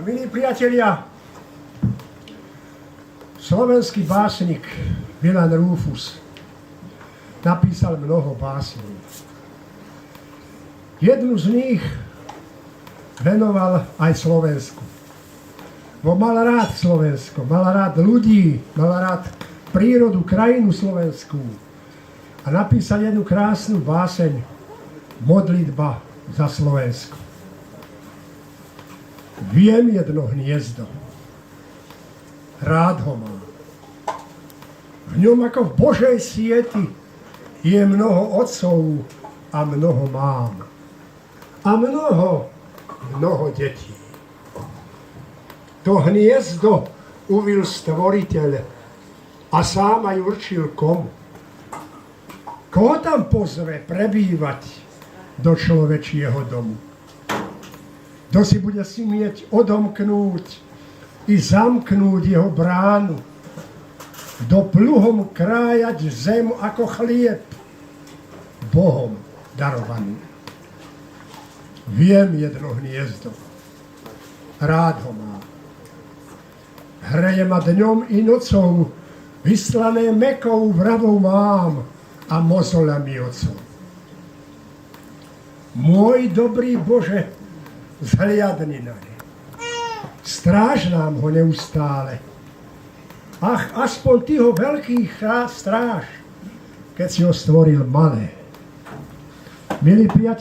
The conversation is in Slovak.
Milí priatelia, slovenský básnik Milan Rúfus napísal mnoho básní. Jednu z nich venoval aj Slovensku. Bo mal rád Slovensko, mal rád ľudí, mal rád prírodu, krajinu slovenskú. A napísal jednu krásnu báseň Modlitba za Slovensko. Viem jedno hniezdo, rád ho mám. V ňom ako v Božej sieti je mnoho otcov a mnoho mám. A mnoho detí. To hniezdo uvil Stvoriteľ a sám aj určil komu. Koho tam pozve prebývať do človečieho domu? Kto si bude smieť odomknúť i zamknúť jeho bránu, kto pluhom krájať zem ako chlieb, Bohom darovaný. Viem jedno hniezdo, rád ho mám. Hreje ma dňom i nocou, vyslané mäkkou vravou mám a mozolami ocov. Môj dobrý Bože, zhliadni na ne. Stráž nám ho neustále. Ach, aspoň ty ho veľký stráž, keď si ho stvoril malé. Milí priatelia,